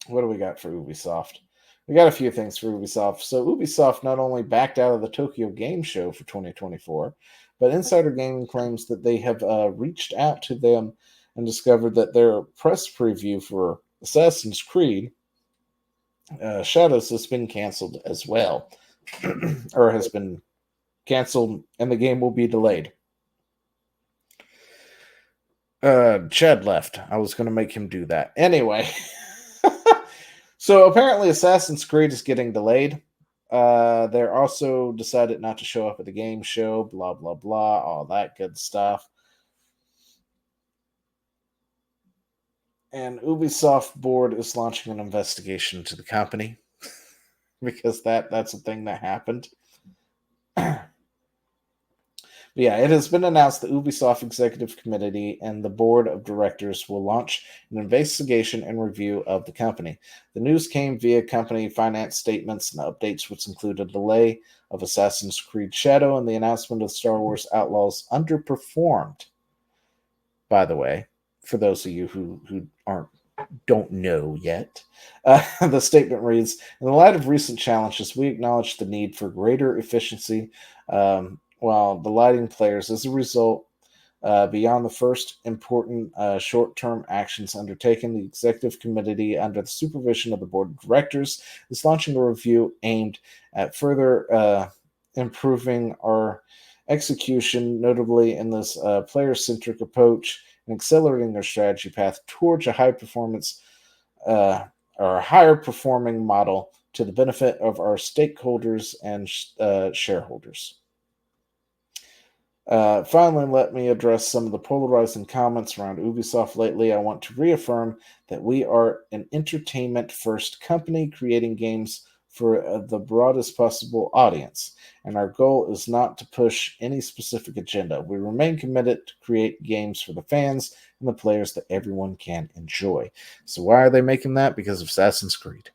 What do we got for Ubisoft? We got a few things for Ubisoft. So Ubisoft not only backed out of the Tokyo Game Show for 2024, but Insider Gaming claims that they have reached out to them and discovered that their press preview for Assassin's Creed Shadows has been canceled as well, or has been canceled, and the game will be delayed. Chad left. I was going to make him do that. Anyway, so apparently Assassin's Creed is getting delayed. They're also decided not to show up at the game show, blah, blah, blah, all that good stuff. And Ubisoft board is launching an investigation into the company because that's a thing that happened. Yeah, it has been announced the Ubisoft Executive Committee and the Board of Directors will launch an investigation and review of the company. The news came via company finance statements and updates, which include a delay of Assassin's Creed Shadow and the announcement of Star Wars Outlaws underperformed. By the way, for those of you who don't know yet. The statement reads, in the light of recent challenges, we acknowledge the need for greater efficiency while delighting players. As a result, beyond the first important short-term actions undertaken, the Executive Committee, under the supervision of the Board of Directors, is launching a review aimed at further improving our execution, notably in this player-centric approach and accelerating their strategy path towards a high-performance or higher performing model to the benefit of our stakeholders and shareholders. Finally, let me address some of the polarizing comments around Ubisoft lately. I want to reaffirm that we are an entertainment-first company creating games for the broadest possible audience, and our goal is not to push any specific agenda. We remain committed to create games for the fans and the players that everyone can enjoy. So why are they making that? Because of Assassin's Creed.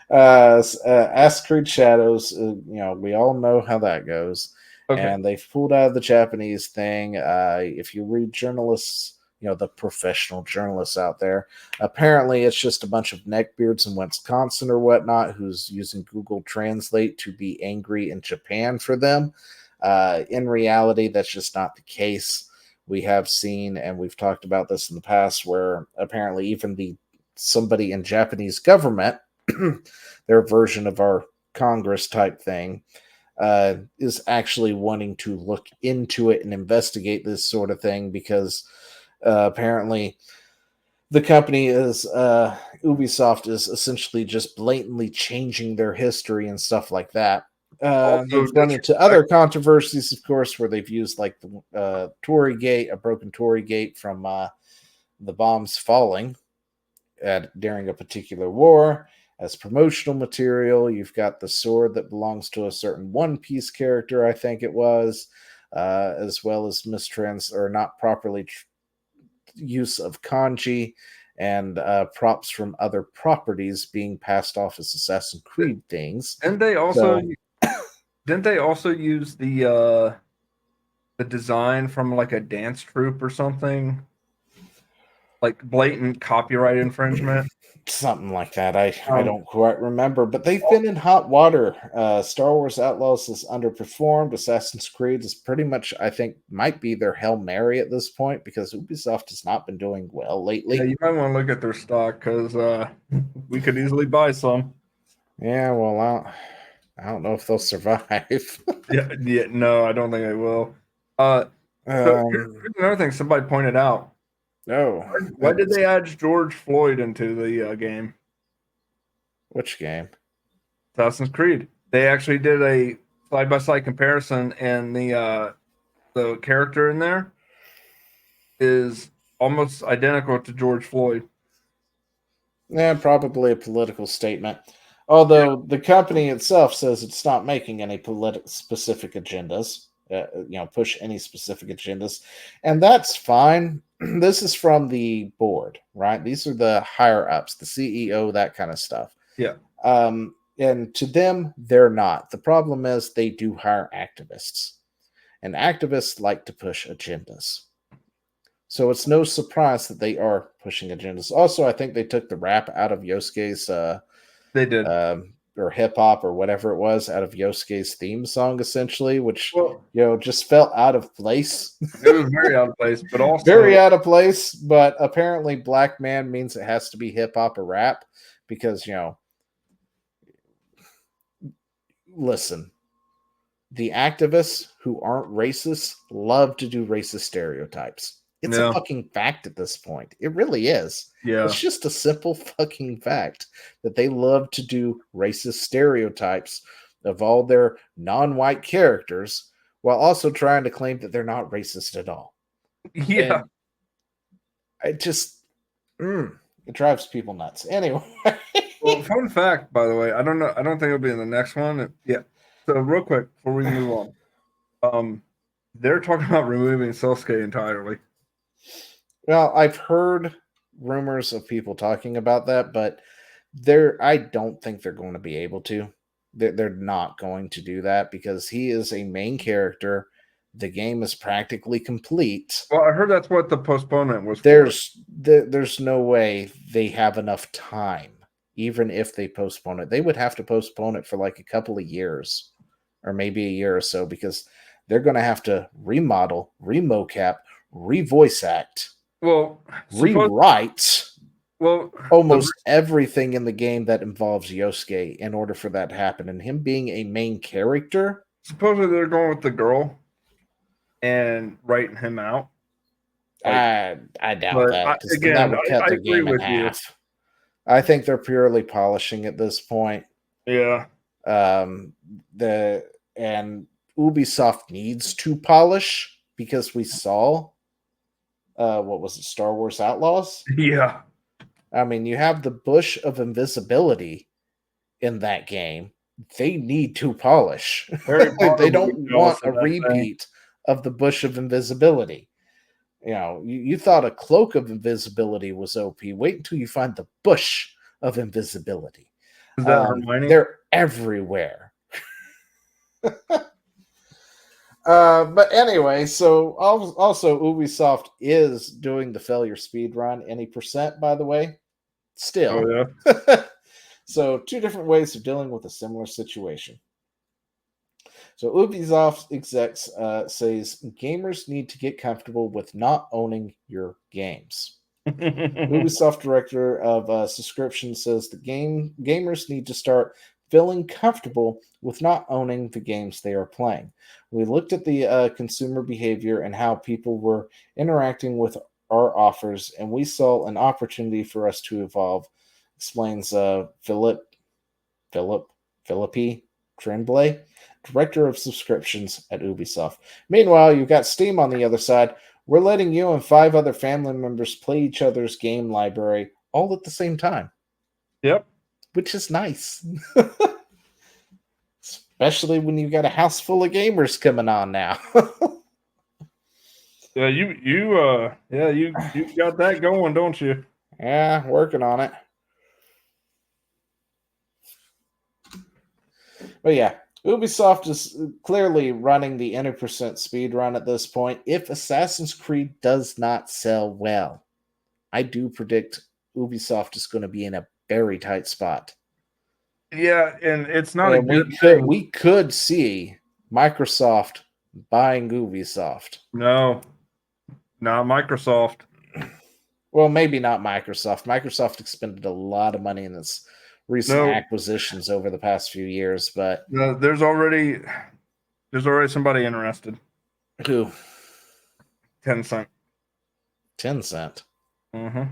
Assassin's Creed Shadows, we all know how that goes. Okay. And they've pulled out of the Japanese thing. If you read journalists, the professional journalists out there, apparently it's just a bunch of neckbeards in Wisconsin or whatnot who's using Google Translate to be angry in Japan for them. In reality, that's just not the case. We have seen, and we've talked about this in the past, where apparently even somebody in Japanese government, their version of our Congress type thing, is actually wanting to look into it and investigate this sort of thing because apparently the company is Ubisoft is essentially just blatantly changing their history and stuff like that. They've run into other controversies, of course, where they've used like the Tory Gate, a broken Tory Gate from the bombs falling during a particular war. As promotional material, you've got the sword that belongs to a certain One Piece character, I think it was, as well as or not properly use of kanji and props from other properties being passed off as Assassin's Creed things. Didn't they also use the design from like a dance troupe or something? Like blatant copyright infringement? Something like that. I don't quite remember, but they've been in hot water. Star Wars Outlaws has underperformed. Assassin's Creed is pretty much, I think, might be their Hail Mary at this point because Ubisoft has not been doing well lately. Yeah, you might want to look at their stock because we could easily buy some. Yeah, well, I don't know if they'll survive. yeah, no, I don't think they will. So here's another thing somebody pointed out. No. Why did they add George Floyd into the game? Which game? Assassin's Creed. They actually did a side-by-side comparison, and the character in there is almost identical to George Floyd. Yeah, probably a political statement. Although the company itself says it's not making any specific agendas, push any specific agendas, and that's fine. This is from the board, right? These are the higher ups, the CEO, that kind of stuff. Yeah. And to them, they're not. The problem is they do hire activists, and activists like to push agendas. So it's no surprise that they are pushing agendas. Also, I think they took the rap out of Yosuke's They did. Or hip hop or whatever it was out of Yosuke's theme song, essentially, which Well, just felt out of place. it was very out of place, but also Very out of place. But apparently, black man means it has to be hip hop or rap because listen, the activists who aren't racist love to do racist stereotypes. It's a fucking fact at this point. It really is. Yeah. It's just a simple fucking fact that they love to do racist stereotypes of all their non-white characters while also trying to claim that they're not racist at all. Yeah. And it drives people nuts. Anyway. Well, fun fact, by the way, I don't know. I don't think it'll be in the next one. Yeah. So real quick before we move on, they're talking about removing Sasuke entirely. Well, I've heard rumors of people talking about that, but I don't think they're going to be able to. They're not going to do that because he is a main character. The game is practically complete. Well, I heard that's what the postponement was. There's no way they have enough time. Even if they postpone it, they would have to postpone it for like a couple of years or maybe a year or so because they're going to have to remodel, remocap, revoice act, rewrite almost everything in the game that involves Yosuke in order for that to happen. And him being a main character. Supposedly they're going with the girl and writing him out. I doubt that. Again, that would cut their game in half. I think they're purely polishing at this point. Yeah. And Ubisoft needs to polish because we saw what was it, Star Wars Outlaws? Yeah. I mean, you have the Bush of Invisibility in that game. They need to polish. They don't want a repeat of the Bush of Invisibility. You thought a Cloak of Invisibility was OP. Wait until you find the Bush of Invisibility. Is that Hermione? They're everywhere. But anyway, so also Ubisoft is doing the failure speed run. Any percent, by the way? Still. Oh, yeah. So 2 different ways of dealing with a similar situation. So Ubisoft execs says gamers need to get comfortable with not owning your games. Ubisoft director of subscription says the gamers need to start feeling comfortable with not owning the games they are playing. We looked at the consumer behavior and how people were interacting with our offers, and we saw an opportunity for us to evolve, explains Philippi Tremblay, director of subscriptions at Ubisoft. Meanwhile, you've got Steam on the other side. We're letting you and 5 other family members play each other's game library all at the same time. Yep. Which is nice. Especially when you've got a house full of gamers coming on now. Yeah, you got that going, don't you? Yeah, working on it. But yeah, Ubisoft is clearly running the 100% speed run at this point. If Assassin's Creed does not sell well, I do predict Ubisoft is going to be in a very tight spot. Yeah, and it's not a good thing. We could see Microsoft buying Ubisoft. No, not Microsoft. Well, maybe not Microsoft. Microsoft expended a lot of money in its recent acquisitions over the past few years, but there's already somebody interested. Who? Tencent. Tencent. Mm-hmm.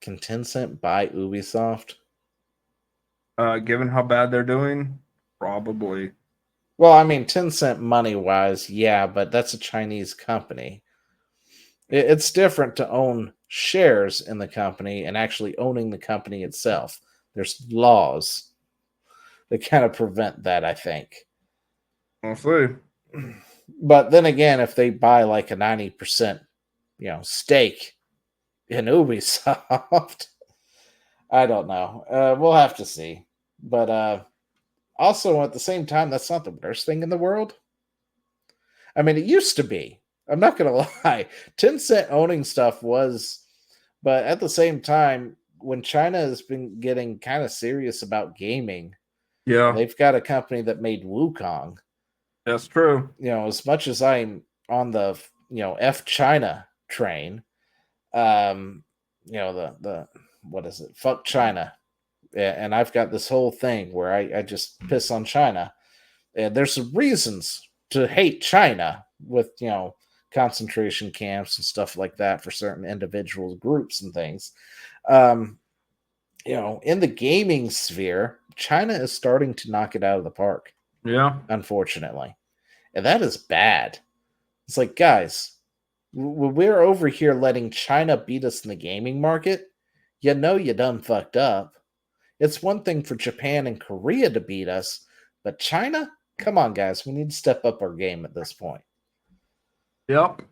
Can Tencent buy Ubisoft? Given how bad they're doing, probably. Well, I mean, Tencent money-wise, yeah, but that's a Chinese company. It's different to own shares in the company and actually owning the company itself. There's laws that kind of prevent that, I think. We'll see. But then again, if they buy like a 90%, stake in Ubisoft, I don't know. We'll have to see. But also at the same time, that's not the worst thing in the world. I mean, it used to be. I'm not gonna lie. Tencent owning stuff was, but at the same time, when China has been getting kind of serious about gaming, Yeah, they've got a company that made Wukong. that's true. As much as I'm on the F China train, um, the what is it? Fuck China. And I've got this whole thing where I just piss on China. And there's some reasons to hate China with concentration camps and stuff like that for certain individual groups and things. Um, in the gaming sphere, China is starting to knock it out of the park, Yeah. unfortunately. And that is bad. It's like, guys, we're over here letting China beat us in the gaming market. You done fucked up. It's one thing for Japan and Korea to beat us, but China? Come on, guys. We need to step up our game at this point. Yep.